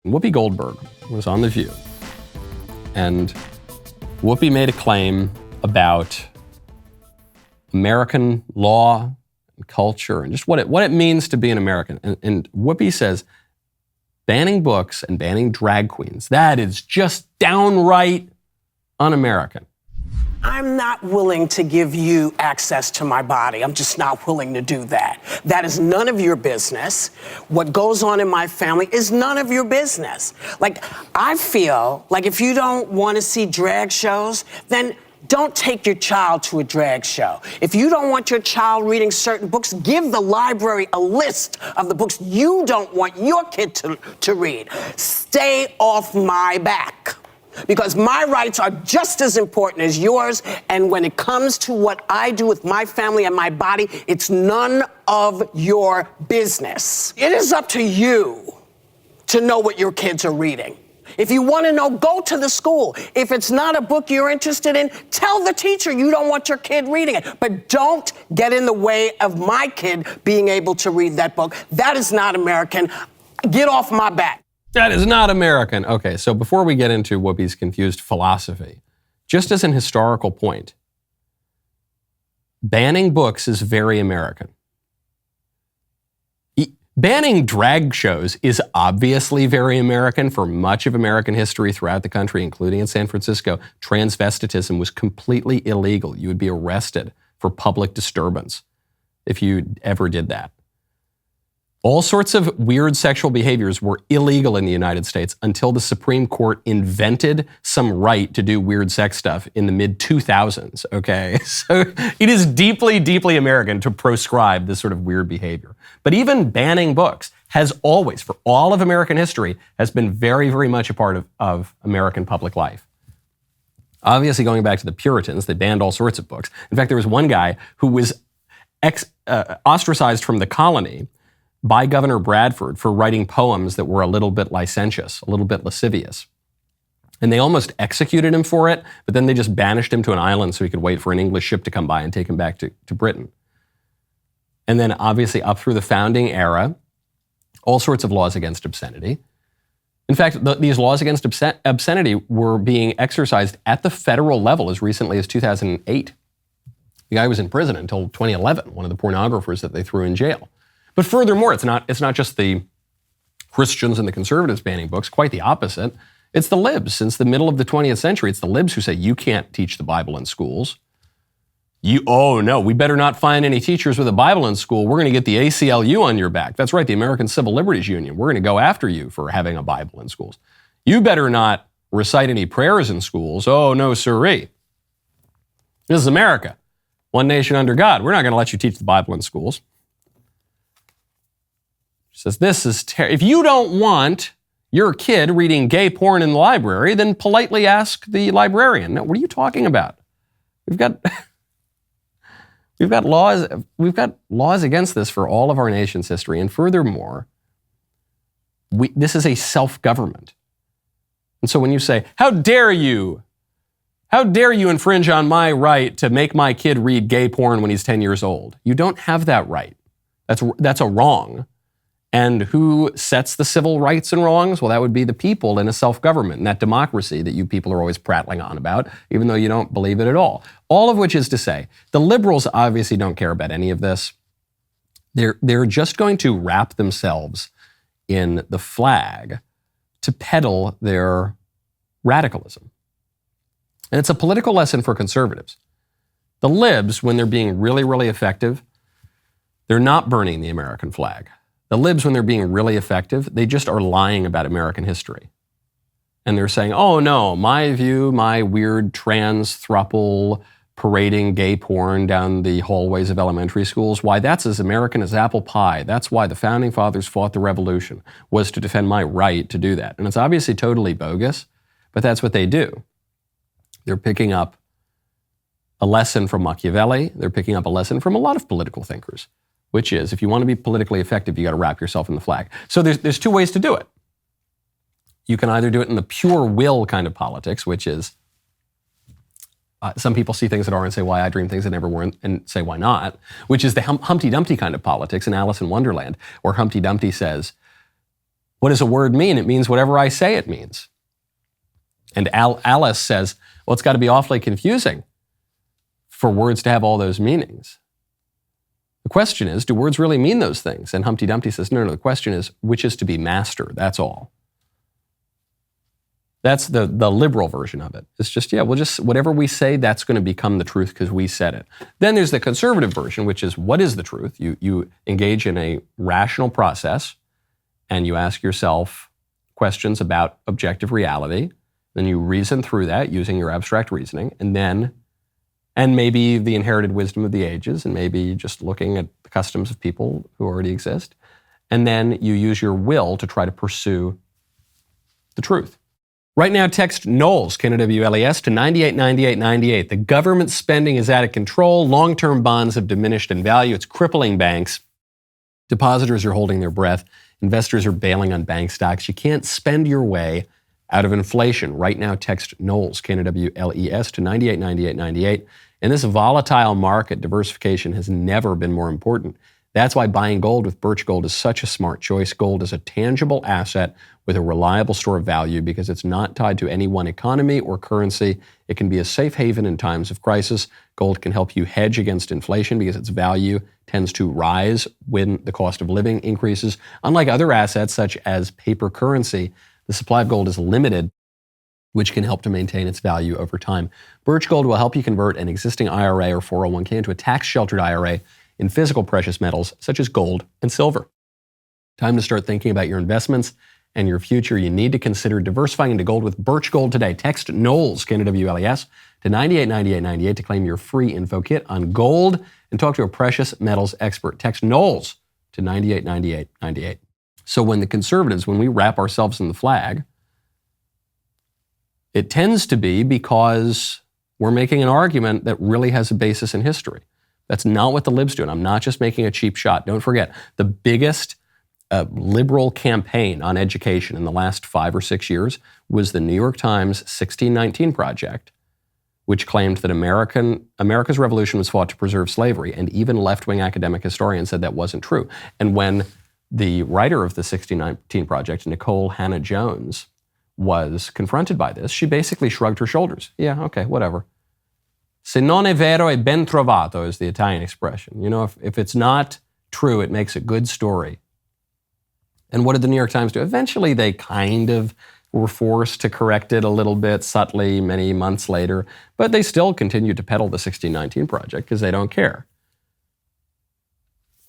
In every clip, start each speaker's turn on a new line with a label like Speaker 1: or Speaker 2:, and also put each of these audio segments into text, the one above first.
Speaker 1: Whoopi Goldberg was on The View, and Whoopi made a claim about American law and culture and just what it means to be an American. And Whoopi says, banning books and banning drag queens, that is just downright un-American.
Speaker 2: I'm not willing to give you access to my body. I'm just not willing to do that. That is none of your business. What goes on in my family is none of your business. Like, I feel like if you don't want to see drag shows, then don't take your child to a drag show. If you don't want your child reading certain books, give the library a list of the books you don't want your kid to read. Stay off my back. Because my rights are just as important as yours, and when it comes to what I do with my family and my body, it's none of your business. It is up to you to know what your kids are reading. If you want to know, go to the school. If it's not a book you're interested in, tell the teacher you don't want your kid reading it. But don't get in the way of my kid being able to read that book. That is not American. Get off my back.
Speaker 1: That is not American. Okay, so before we get into Whoopi's confused philosophy, just as an historical point, banning books is very American. Banning drag shows is obviously very American. For much of American history throughout the country, including in San Francisco, transvestitism was completely illegal. You would be arrested for public disturbance if you ever did that. All sorts of weird sexual behaviors were illegal in the United States until the Supreme Court invented some right to do weird sex stuff in the mid-2000s, okay? So it is deeply, deeply American to proscribe this sort of weird behavior. But even banning books has always, for all of American history, has been very, very much a part of American public life. Obviously, going back to the Puritans, they banned all sorts of books. In fact, there was one guy who was ostracized from the colony by Governor Bradford for writing poems that were a little bit licentious, a little bit lascivious. And they almost executed him for it, but then they just banished him to an island so he could wait for an English ship to come by and take him back to Britain. And then obviously up through the founding era, all sorts of laws against obscenity. In fact, these laws against obscenity were being exercised at the federal level as recently as 2008. The guy was in prison until 2011, one of the pornographers that they threw in jail. But furthermore, it's not just the Christians and the conservatives banning books, quite the opposite. It's the libs. Since the middle of the 20th century, it's the libs who say, you can't teach the Bible in schools. Oh no, we better not find any teachers with a Bible in school. We're going to get the ACLU on your back. That's right, the American Civil Liberties Union. We're going to go after you for having a Bible in schools. You better not recite any prayers in schools. Oh no, sirree. This is America. One nation under God. We're not going to let you teach the Bible in schools. Says, this is if you don't want your kid reading gay porn in the library, then politely ask the librarian. No, what are you talking about? We've got laws against this for all of our nation's history. And furthermore, this is a self-government. And so when you say, how dare you infringe on my right to make my kid read gay porn when he's 10 years old? You don't have that right. That's a wrong. And who sets the civil rights and wrongs? Well, that would be the people in a self-government, and that democracy that you people are always prattling on about, even though you don't believe it at all. All of which is to say, the liberals obviously don't care about any of this. They're just going to wrap themselves in the flag to peddle their radicalism. And it's a political lesson for conservatives. The libs, when they're being really, really effective, they're not burning the American flag. The libs, when they're being really effective, they just are lying about American history. And they're saying, oh no, my view, my weird trans throuple parading gay porn down the hallways of elementary schools, why that's as American as apple pie. That's why the founding fathers fought the revolution, was to defend my right to do that. And it's obviously totally bogus, but that's what they do. They're picking up a lesson from Machiavelli. They're picking up a lesson from a lot of political thinkers, which is, if you want to be politically effective, you got to wrap yourself in the flag. So there's two ways to do it. You can either do it in the pure will kind of politics, which is, some people see things that are and say, why I dream things that never were, and say, why not? Which is the Humpty Dumpty kind of politics in Alice in Wonderland, where Humpty Dumpty says, What does a word mean? It means whatever I say it means. And Alice says, well, it's got to be awfully confusing for words to have all those meanings. The question is, do words really mean those things? And Humpty Dumpty says, no, the question is, which is to be master? That's all. That's the liberal version of it. It's just, we'll just, whatever we say, that's going to become the truth because we said it. Then there's the conservative version, which is, what is the truth? You engage in a rational process and you ask yourself questions about objective reality. Then you reason through that using your abstract reasoning, and maybe the inherited wisdom of the ages, and maybe just looking at the customs of people who already exist. And then you use your will to try to pursue the truth. Right now, text Knowles, Knowles, to 989898. The government spending is out of control. Long-term bonds have diminished in value. It's crippling banks. Depositors are holding their breath. Investors are bailing on bank stocks. You can't spend your way out of inflation. Right now, text Knowles, Knowles, to 989898. In this volatile market, diversification has never been more important. That's why buying gold with Birch Gold is such a smart choice. Gold is a tangible asset with a reliable store of value because it's not tied to any one economy or currency. It can be a safe haven in times of crisis. Gold can help you hedge against inflation because its value tends to rise when the cost of living increases. Unlike other assets such as paper currency, the supply of gold is limited, which can help to maintain its value over time. Birch Gold will help you convert an existing IRA or 401k into a tax-sheltered IRA in physical precious metals such as gold and silver. Time to start thinking about your investments and your future. You need to consider diversifying into gold with Birch Gold today. Text Knowles, Knowles, to 989898 to claim your free info kit on gold and talk to a precious metals expert. Text Knowles to 989898. So when we wrap ourselves in the flag, it tends to be because we're making an argument that really has a basis in history. That's not what the libs do, and I'm not just making a cheap shot. Don't forget, the biggest liberal campaign on education in the last 5 or 6 years was the New York Times 1619 Project, which claimed that America's revolution was fought to preserve slavery, and even left-wing academic historians said that wasn't true. And when the writer of the 1619 Project, Nicole Hannah-Jones, was confronted by this, she basically shrugged her shoulders. Yeah, okay, whatever. Se non è vero è ben trovato is the Italian expression. You know, if it's not true, it makes a good story. And what did the New York Times do? Eventually, they kind of were forced to correct it a little bit subtly many months later, but they still continued to peddle the 1619 Project because they don't care.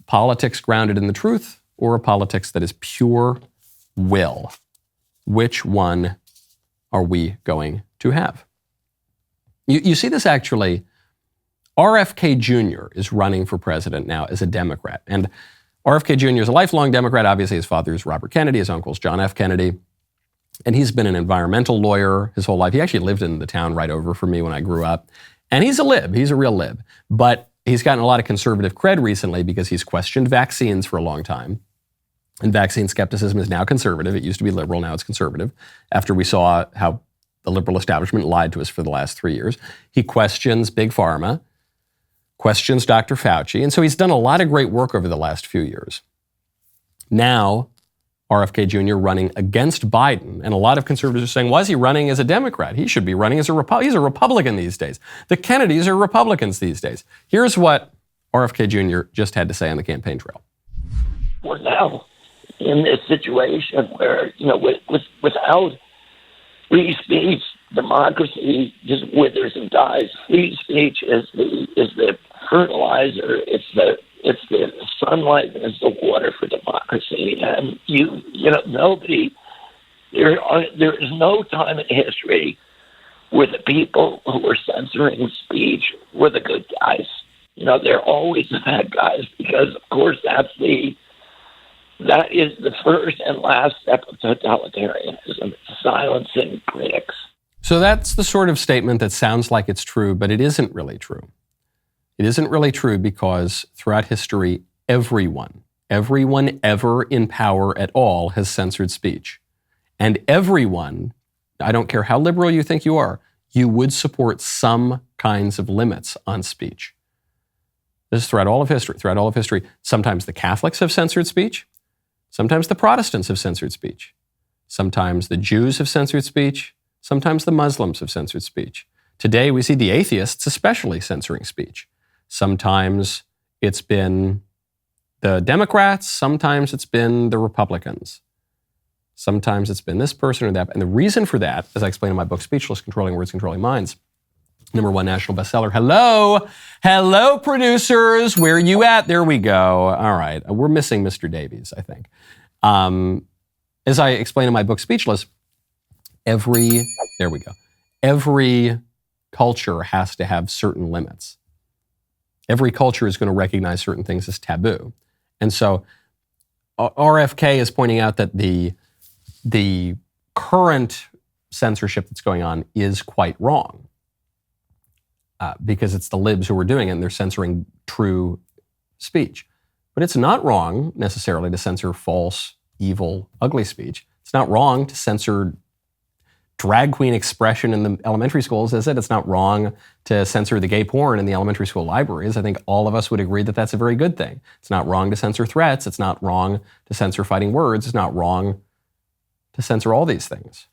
Speaker 1: Politics grounded in the truth or a politics that is pure will? Which one are we going to have? You see this actually. RFK Jr. is running for president now as a Democrat. And RFK Jr. is a lifelong Democrat. Obviously, his father is Robert Kennedy. His uncle is John F. Kennedy. And he's been an environmental lawyer his whole life. He actually lived in the town right over from me when I grew up. And he's a lib. He's a real lib. But he's gotten a lot of conservative cred recently because he's questioned vaccines for a long time. And vaccine skepticism is now conservative. It used to be liberal. Now it's conservative. After we saw how the liberal establishment lied to us for the last 3 years. He questions Big Pharma, questions Dr. Fauci. And so he's done a lot of great work over the last few years. Now, RFK Jr. running against Biden. And a lot of conservatives are saying, why is he running as a Democrat? He should be running as a Republican. He's a Republican these days. The Kennedys are Republicans these days. Here's what RFK Jr. just had to say on the campaign trail.
Speaker 3: We're now in this situation where, without free speech, democracy just withers and dies. Free speech is the fertilizer. It's the sunlight and it's the water for democracy. And nobody. There is no time in history where the people who were censoring speech were the good guys. They're always the bad guys because, of course, that is the first and last step of totalitarianism, silencing critics. So
Speaker 1: that's the sort of statement that sounds like it's true, but it isn't really true. It isn't really true because throughout history, everyone ever in power at all has censored speech. And everyone, I don't care how liberal you think you are, you would support some kinds of limits on speech. This is throughout all of history. Sometimes the Catholics have censored speech. Sometimes the Protestants have censored speech. Sometimes the Jews have censored speech. Sometimes the Muslims have censored speech. Today, we see the atheists especially censoring speech. Sometimes it's been the Democrats. Sometimes it's been the Republicans. Sometimes it's been this person or that. And the reason for that, as I explain in my book, Speechless, Controlling Words, Controlling Minds, #1 national bestseller. Hello, producers. Where are you at? There we go. All right. We're missing Mr. Davies, I think. As I explain in my book, Speechless, every culture has to have certain limits. Every culture is going to recognize certain things as taboo. And so RFK is pointing out that the current censorship that's going on is quite wrong because it's the libs who are doing it and they're censoring true speech. But it's not wrong necessarily to censor false, evil, ugly speech. It's not wrong to censor drag queen expression in the elementary schools, is it? It's not wrong to censor the gay porn in the elementary school libraries. I think all of us would agree that that's a very good thing. It's not wrong to censor threats. It's not wrong to censor fighting words. It's not wrong to censor all these things.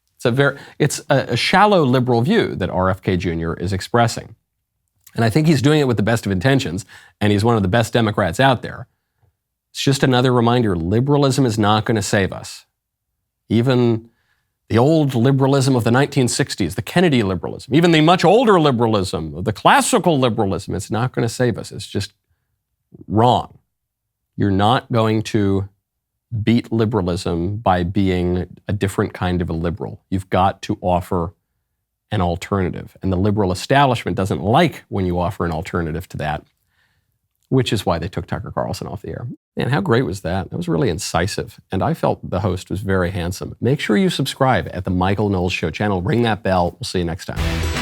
Speaker 1: It's a shallow liberal view that RFK Jr. is expressing. And I think he's doing it with the best of intentions, and he's one of the best Democrats out there. It's just another reminder, liberalism is not going to save us. Even the old liberalism of the 1960s, the Kennedy liberalism, even the much older liberalism, the classical liberalism, it's not going to save us. It's just wrong. You're not going to beat liberalism by being a different kind of a liberal. You've got to offer an alternative. And the liberal establishment doesn't like when you offer an alternative to that, which is why they took Tucker Carlson off the air. Man, how great was that? That was really incisive. And I felt the host was very handsome. Make sure you subscribe at the Michael Knowles Show channel. Ring that bell. We'll see you next time.